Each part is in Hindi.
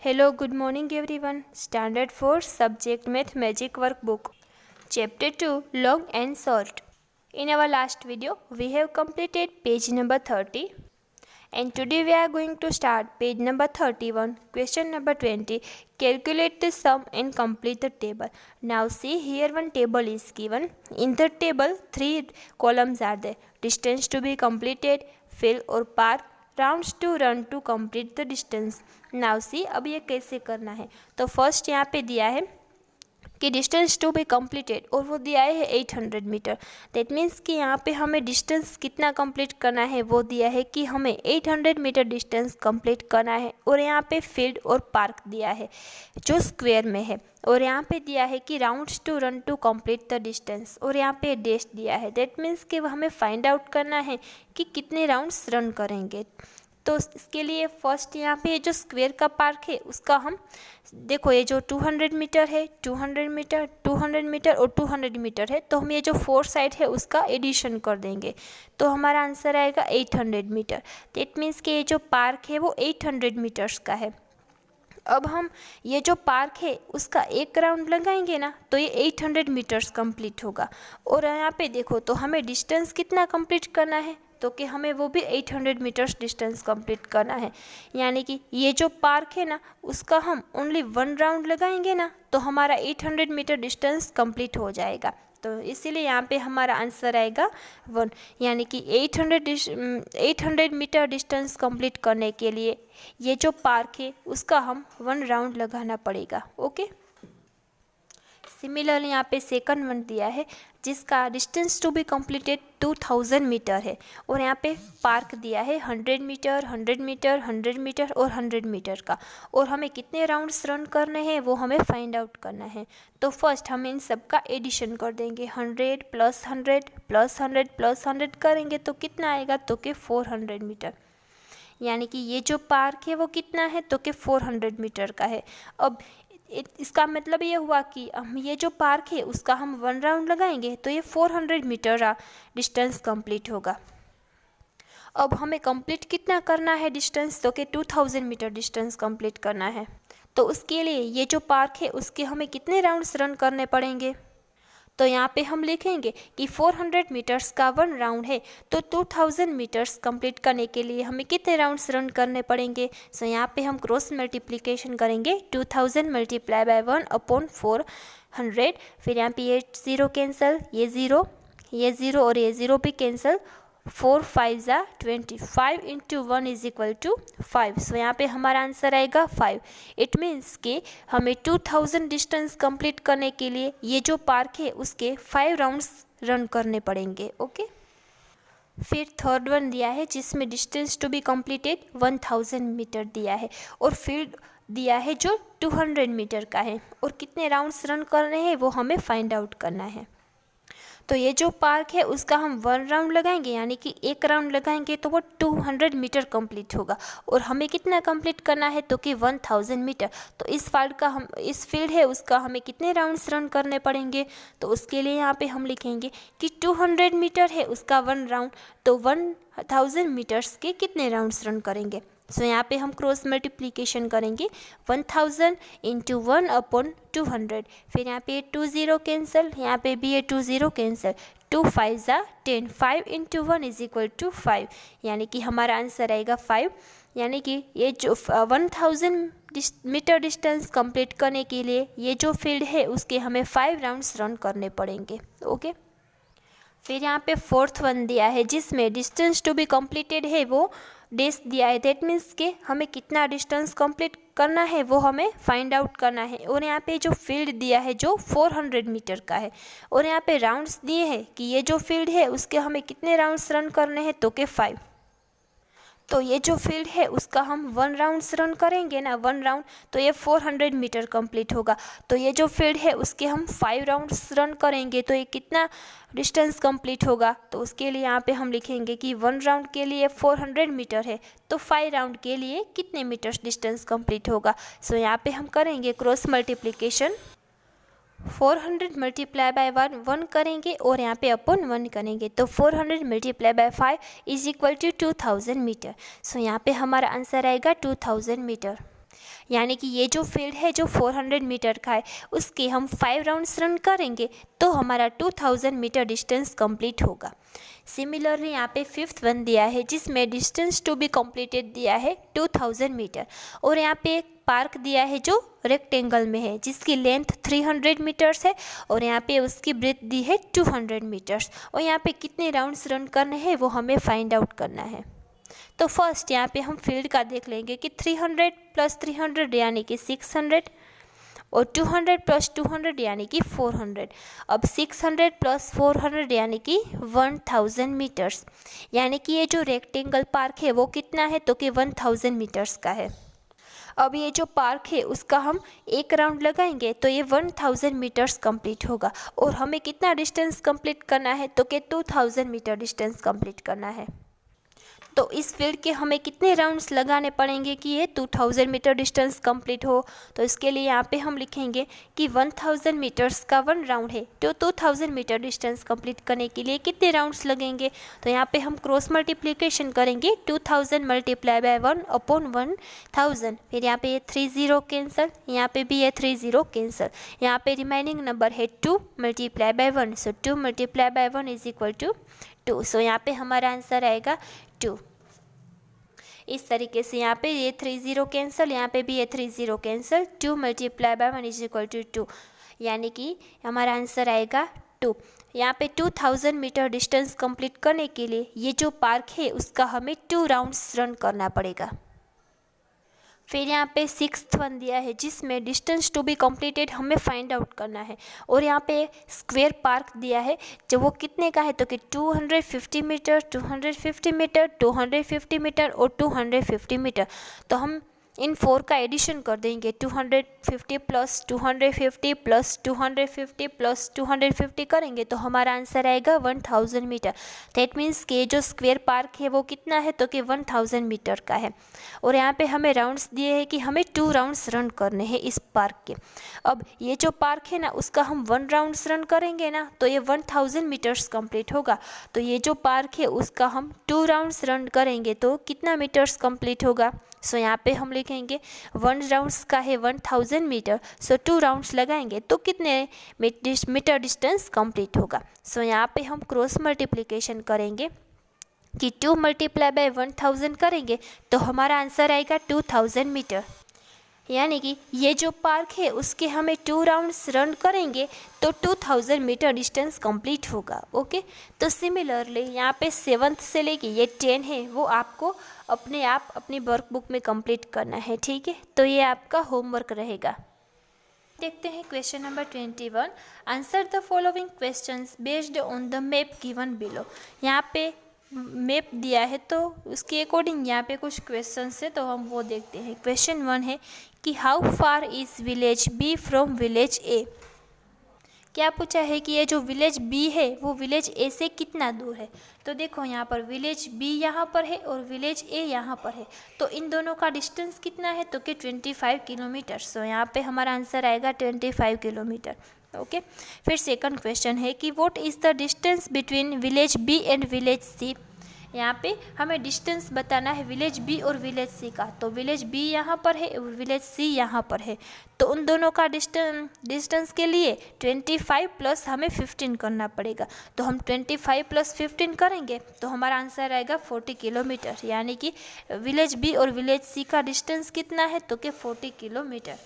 Hello, good morning everyone. Standard 4 Subject Math Magic Workbook. Chapter 2 Long and Short. In our last video, we have completed page number 30. And today we are going to start page number 31, question number 20. Calculate the sum and complete the table. Now see here one table is given. In the table, 3 columns are there. Distance to be completed, fill or park, rounds to run to complete the distance. Now see अब ये कैसे करना है. तो फर्स्ट यहाँ पे दिया है कि डिस्टेंस टू बी कंप्लीटेड और वो दिया है 800 मीटर. दैट मीन्स कि यहाँ पे हमें डिस्टेंस कितना कंप्लीट करना है वो दिया है कि हमें 800 मीटर डिस्टेंस कंप्लीट करना है. और यहाँ पे फील्ड और पार्क दिया है जो स्क्वायर में है. और यहाँ पे दिया है कि rounds to run to complete the distance और यहाँ पे डैश दिया है. दैट मीन्स कि हमें फाइंड आउट करना है कि कितने राउंड्स रन करेंगे. तो इसके लिए फर्स्ट यहाँ पे जो स्क्वायर का पार्क है उसका हम देखो, ये जो 200 मीटर है, 200 मीटर, 200 मीटर और 200 मीटर है, तो हम ये जो 4 साइड है उसका एडिशन कर देंगे तो हमारा आंसर आएगा 800 मीटर. दैट मीन्स कि ये जो पार्क है वो 800 मीटर्स का है. अब हम ये जो पार्क है उसका एक राउंड लगाएंगे ना तो ये 800 मीटर्स कंप्लीट होगा. और यहाँ पे देखो तो हमें डिस्टेंस कितना कंप्लीट करना है तो कि हमें वो भी 800 मीटर्स डिस्टेंस कंप्लीट करना है. यानी कि ये जो पार्क है ना उसका हम ओनली 1 राउंड लगाएंगे ना तो हमारा 800 मीटर डिस्टेंस कंप्लीट हो जाएगा. तो इसीलिए यहाँ पे हमारा आंसर आएगा 1. यानी कि 800 मीटर डिस्टेंस कंप्लीट करने के लिए ये जो पार्क है उसका हम 1 राउंड लगाना पड़ेगा. ओके. सिमिलरली यहाँ पे सेकंड वन दिया है जिसका distance to be completed 2000 metre है. और यहाँ पे पार्क दिया है 100 मीटर, 100 मीटर, 100 मीटर और 100 मीटर का. और हमें कितने राउंड्स रन करने हैं वो हमें फाइंड आउट करना है. तो फर्स्ट हम इन सब का एडिशन कर देंगे. 100 प्लस 100 प्लस 100 प्लस 100 करेंगे तो कितना आएगा तो कि 400 मीटर. यानी कि ये जो पार्क है वो कितना है तो कि 400 मीटर का है. अब इसका मतलब ये हुआ कि हम ये जो पार्क है उसका हम 1 राउंड लगाएंगे तो ये 400 मीटर डिस्टेंस कंप्लीट होगा. अब हमें कंप्लीट कितना करना है डिस्टेंस तो कि 2000 मीटर डिस्टेंस कंप्लीट करना है. तो उसके लिए ये जो पार्क है उसके हमें कितने राउंड्स रन करने पड़ेंगे. तो यहाँ पे हम लिखेंगे कि 400 मीटर्स का 1 राउंड है तो 2000 मीटर्स कंप्लीट करने के लिए हमें कितने राउंड्स रन करने पड़ेंगे. सो यहाँ पे हम क्रॉस मल्टीप्लिकेशन करेंगे. 2000 मल्टीप्लाई बाय 1 अपॉन 400. फिर यहाँ पे ये 0 कैंसिल, ये 0, ये 0 और ये 0 भी कैंसिल. 4 5 ज़ा 25 इंटू 1 इज इक्वल टू 5. सो यहाँ पे हमारा आंसर आएगा 5. इट मीन्स कि हमें 2000 डिस्टेंस कंप्लीट करने के लिए ये जो पार्क है उसके 5 राउंड्स रन करने पड़ेंगे. ओके. फिर थर्ड वन दिया है जिसमें distance to be completed 1000 metre दिया है और फील्ड दिया है जो 200 मीटर का है. और कितने राउंड्स रन करने हैं वो हमें फाइंड आउट करना है. तो ये जो पार्क है उसका हम 1 राउंड लगाएंगे यानी कि एक राउंड लगाएंगे तो वो 200 मीटर कंप्लीट होगा. और हमें कितना कंप्लीट करना है तो कि 1000 मीटर. तो इस फील्ड है उसका हमें कितने राउंड्स रन करने पड़ेंगे. तो उसके लिए यहाँ पे हम लिखेंगे कि 200 मीटर है उसका 1 राउंड तो 1000 मीटर्स के कितने राउंड्स रन करेंगे. सो यहाँ पे हम क्रॉस मल्टीप्लिकेशन करेंगे. 1000 इंटू 1 अपॉन 200. फिर यहाँ पे 2 0 कैंसिल, यहाँ पे भी ये 2 0 कैंसिल. 2 5 ज़ा 10. 5 इंटू 1 इज इक्वल टू 5. यानी कि हमारा आंसर आएगा 5. यानी कि ये जो 1000 मीटर डिस्टेंस कंप्लीट करने के लिए ये जो फील्ड है उसके हमें 5 राउंड्स रन करने पड़ेंगे. ओके. फिर यहाँ पे फोर्थ वन दिया है जिसमें डिस्टेंस टू बी कंप्लीटेड है वो डैश दिया है. दैट मीन्स कि हमें कितना डिस्टेंस कंप्लीट करना है वो हमें फाइंड आउट करना है. और यहाँ पे जो फील्ड दिया है जो 400 मीटर का है और यहाँ पे राउंड्स दिए हैं कि ये जो फील्ड है उसके हमें कितने राउंड्स रन करने हैं तो कि 5. तो ये जो फील्ड है उसका हम 1 राउंड्स रन करेंगे ना 1 राउंड तो ये 400 मीटर कंप्लीट होगा. तो ये जो फील्ड है उसके हम 5 राउंड्स रन करेंगे तो ये कितना डिस्टेंस कंप्लीट होगा. तो उसके लिए यहाँ पे हम लिखेंगे कि 1 राउंड के लिए 400 मीटर है तो 5 राउंड के लिए कितने मीटर्स डिस्टेंस कंप्लीट होगा. सो यहाँ पे हम करेंगे क्रॉस मल्टीप्लिकेशन. 400 मल्टीप्लाई बाय 1 करेंगे और यहाँ पे अपॉन 1 करेंगे तो 400 multiply by 5 is equal to 2000 metre. So यहाँ पे हमारा आंसर आएगा 2000 मीटर. यानी कि ये जो फील्ड है जो 400 मीटर का है उसके हम 5 राउंड्स रन करेंगे तो हमारा 2000 मीटर डिस्टेंस कंप्लीट होगा। सिमिलरली यहाँ पे 5th वन दिया है जिसमें डिस्टेंस टू बी कंप्लीटेड दिया है 2000 मीटर, और यहाँ पे एक पार्क दिया है जो रेक्टेंगल में है जिसकी लेंथ 300 मीटर्स है और यहाँ पे उसकी ब्रेथ दी है 200 मीटर्स, और यहाँ पे कितने राउंड्स रन करने हैं वो हमें फाइंड आउट करना है। तो फर्स्ट यहाँ पे हम फील्ड का देख लेंगे कि 300 + 300 यानी कि 600 और 200 + 200 यानी कि 400। अब 600 + 400 यानी कि 1000 मीटर्स, यानी कि ये जो रेक्टेंगल पार्क है वो कितना है तो कि 1000 मीटर्स का है। अब ये जो पार्क है उसका हम एक राउंड लगाएंगे तो ये 1000 मीटर्स कंप्लीट होगा, और हमें कितना डिस्टेंस कंप्लीट करना है तो कि 2000 मीटर डिस्टेंस कंप्लीट करना है। तो इस फील्ड के हमें कितने राउंड्स लगाने पड़ेंगे कि ये 2000 मीटर डिस्टेंस कंप्लीट हो, तो इसके लिए यहाँ पे हम लिखेंगे कि 1000 मीटर्स का 1 राउंड है, तो 2000 मीटर डिस्टेंस कंप्लीट करने के लिए कितने राउंड्स लगेंगे। तो यहाँ पे हम क्रॉस मल्टीप्लिकेशन करेंगे 2000 × 1/1000, फिर यहाँ पे ये 30 कैंसल, यहाँ पे भी ये 30 कैंसल, यहाँ पे रिमाइनिंग नंबर है 2 × 1, सो 2 × 1 = 2, सो यहाँ पे हमारा आंसर आएगा 2। इस तरीके से यहाँ पे ये 30 कैंसिल, यहाँ पे भी ये 30 कैंसिल, 2 × 1 = 2, यानी कि हमारा आंसर आएगा 2। यहाँ पे 2000 मीटर डिस्टेंस कंप्लीट करने के लिए ये जो पार्क है उसका हमें 2 राउंड्स रन करना पड़ेगा। फिर यहाँ पे 6th वन दिया है जिसमें डिस्टेंस टू बी कंप्लीटेड हमें फाइंड आउट करना है, और यहाँ पे स्क्वायर पार्क दिया है जो वो कितने का है तो कि 250 मीटर, 250 मीटर, 250 मीटर और 250 मीटर। तो हम इन 4 का एडिशन कर देंगे, 250 + 250 + 250 + 250 करेंगे तो हमारा आंसर आएगा 1000 मीटर। दैट मीन्स कि जो स्क्वायर पार्क है वो कितना है तो कि 1000 मीटर का है, और यहाँ पे हमें राउंड्स दिए हैं कि हमें 2 राउंड्स रन करने हैं इस पार्क के। अब ये जो पार्क है ना उसका हम 1 राउंड्स रन करेंगे ना तो ये 1000 मीटर्स कंप्लीट होगा, तो ये जो पार्क है उसका हम 2 राउंड्स रन करेंगे तो कितना मीटर्स कंप्लीट होगा। सो यहाँ पे हम लिखेंगे 1 राउंड्स का है 1000 मीटर, सो 2 राउंड्स लगाएंगे तो कितने मीटर डिस्टेंस कंप्लीट होगा। सो यहाँ पे हम क्रॉस मल्टीप्लिकेशन करेंगे कि 2 × 1000 करेंगे तो हमारा आंसर आएगा 2000 मीटर, यानी कि ये जो पार्क है उसके हमें 2 राउंड्स रन करेंगे तो 2000 मीटर डिस्टेंस कंप्लीट होगा। ओके, तो सिमिलरली यहाँ पे 7th से लेके ये 10 है वो आपको अपने आप अपनी वर्कबुक में कंप्लीट करना है, ठीक है। तो ये आपका होमवर्क रहेगा। देखते हैं question number 21। Answer the following questions based on the map given below. यहाँ पे मैप दिया है तो उसके अकॉर्डिंग यहाँ पे कुछ क्वेश्चंस है तो हम वो देखते हैं। क्वेश्चन 1 है कि how far is village B from village A. क्या पूछा है कि ये जो विलेज बी है वो विलेज ए से कितना दूर है। तो देखो यहाँ पर विलेज बी यहाँ पर है और विलेज ए यहाँ पर है, तो इन दोनों का डिस्टेंस कितना है तो कि 25 किलोमीटर। सो यहाँ पे हमारा आंसर आएगा 25 किलोमीटर। ओके, फिर सेकंड क्वेश्चन है कि what is the distance between village B and village C. यहाँ पे हमें डिस्टेंस बताना है विलेज बी और विलेज सी का, तो विलेज बी यहाँ पर है और विलेज सी यहाँ पर है, तो उन दोनों का डिस्टेंस के लिए 25 प्लस हमें 15 करना पड़ेगा। तो हम 25 + 15 करेंगे तो हमारा आंसर आएगा 40 किलोमीटर, यानी कि विलेज बी और विलेज सी का डिस्टेंस कितना है तो कि 40 किलोमीटर।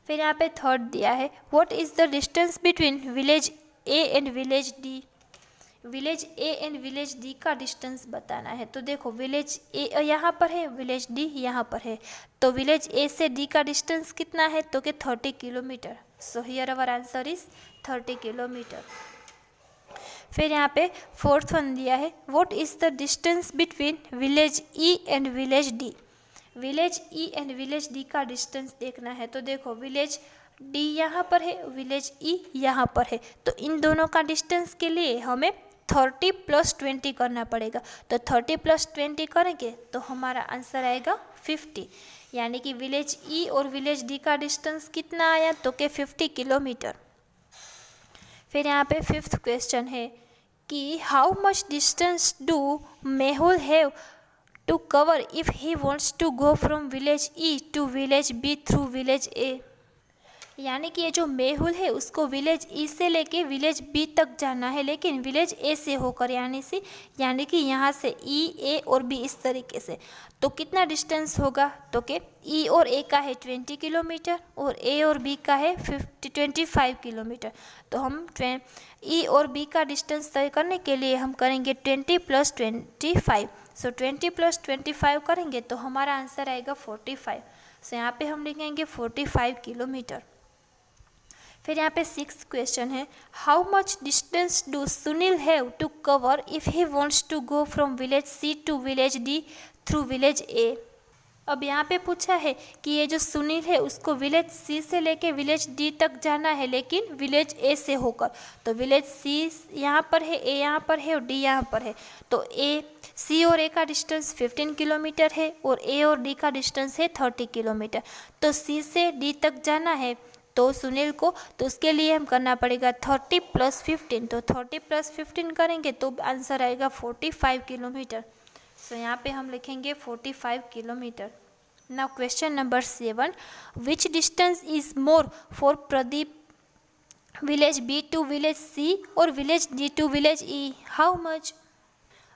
फिर यहाँ पे थर्ड दिया है what is the distance between village A and village D. Village A and village D का डिस्टेंस बताना है। तो देखो विलेज ए यहाँ पर है, विलेज डी यहाँ पर है, तो विलेज ए से डी का डिस्टेंस कितना है तो कि 30 kilometre. So here our answer is 30 kilometre. फिर यहाँ पे फोर्थ वन दिया है what is the distance between village E and village D. Village E and village D का डिस्टेंस देखना है। तो देखो विलेज डी यहाँ पर है, विलेज ई यहाँ पर है, तो इन दोनों का डिस्टेंस के लिए हमें 30 + 20 करना पड़ेगा। तो 30 + 20 करेंगे तो हमारा आंसर आएगा 50, यानी कि विलेज ई और विलेज डी का डिस्टेंस कितना आया तो कि 50 किलोमीटर। फिर यहाँ पे 5th क्वेश्चन है कि how much distance do Mehul have to cover if he wants to go from village E to village B through village A. यानी कि ये जो मेहुल है उसको विलेज ई से लेके विलेज बी तक जाना है, लेकिन विलेज ए से होकर, यानी कि यहाँ से ई, ए और बी इस तरीके से। तो कितना डिस्टेंस होगा, तो कि ई और ए का है 20 किलोमीटर और ए और बी का है 25 किलोमीटर। तो हम ई और बी का डिस्टेंस तय करने के लिए हम करेंगे 20 + 25। सो 20 + 25 करेंगे तो हमारा आंसर आएगा 45। सो यहाँ पे हम लिखेंगे 45 किलोमीटर। फिर यहाँ पे 6th क्वेश्चन है, how much distance do Sunil have to cover if he wants to go from village C to village D through village A. अब यहाँ पे पूछा है कि ये जो सुनील है उसको विलेज सी से लेके विलेज डी तक जाना है, लेकिन विलेज ए से होकर। तो विलेज सी यहाँ पर है, ए यहाँ पर है और डी यहाँ पर है। तो ए, सी और ए का डिस्टेंस 15 किलोमीटर है और ए और डी का डिस्टेंस है 30 किलोमीटर। तो सी से डी तक जाना है तो सुनील को, तो उसके लिए हम करना पड़ेगा 30 + 15। तो 30 + 15 करेंगे तो आंसर आएगा 45 किलोमीटर। सो यहाँ पे हम लिखेंगे 45 kilometre. Now question number 7, which distance is more for Pradeep village B to village C और village D to village E, how much.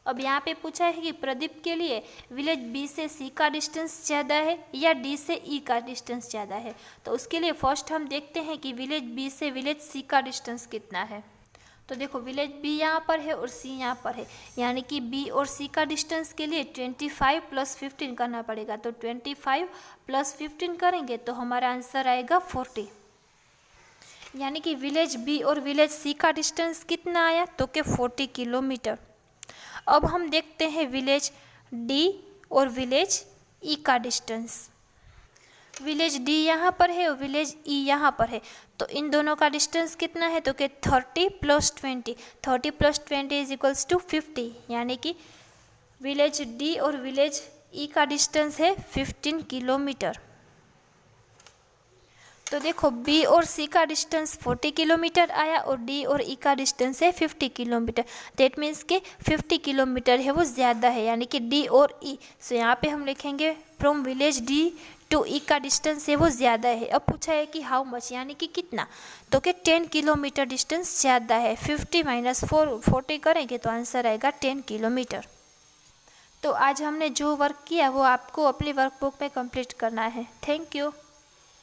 अब यहाँ पे पूछा है कि प्रदीप के लिए विलेज बी से सी का डिस्टेंस ज़्यादा है या डी से ई का डिस्टेंस ज़्यादा है। तो उसके लिए फर्स्ट हम देखते हैं कि विलेज बी से विलेज सी का डिस्टेंस कितना है। तो देखो विलेज बी यहाँ पर है और सी यहाँ पर है, यानी कि बी और सी का डिस्टेंस के लिए 25 + 15 करना पड़ेगा। तो 25 + 15 करेंगे तो हमारा आंसर आएगा 40। यानी कि विलेज बी और विलेज सी का डिस्टेंस कितना आया, तो कि 40 किलोमीटर। अब हम देखते हैं विलेज डी और विलेज ई का डिस्टेंस। विलेज डी यहाँ पर है और विलेज ई यहाँ पर है, तो इन दोनों का डिस्टेंस कितना है, तो कि 30 + 20। 30 + 20 = 50, यानी कि विलेज डी और विलेज ई का डिस्टेंस है 15 किलोमीटर। तो देखो बी और सी का डिस्टेंस 40 किलोमीटर आया और डी और ई का डिस्टेंस है 50 किलोमीटर। दैट मीन्स कि 50 किलोमीटर है वो ज़्यादा है, यानी कि डी और ई। सो यहाँ पे हम लिखेंगे फ्रॉम विलेज डी टू ई का डिस्टेंस है वो ज़्यादा है। अब पूछा है कि हाउ मच, यानी कि कितना, तो कि 10 किलोमीटर डिस्टेंस ज़्यादा है। 50 - 4 40 करेंगे तो आंसर आएगा 10 किलोमीटर। तो आज हमने जो वर्क किया वो आपको अपनी वर्कबुक में कंप्लीट करना है। Thank you.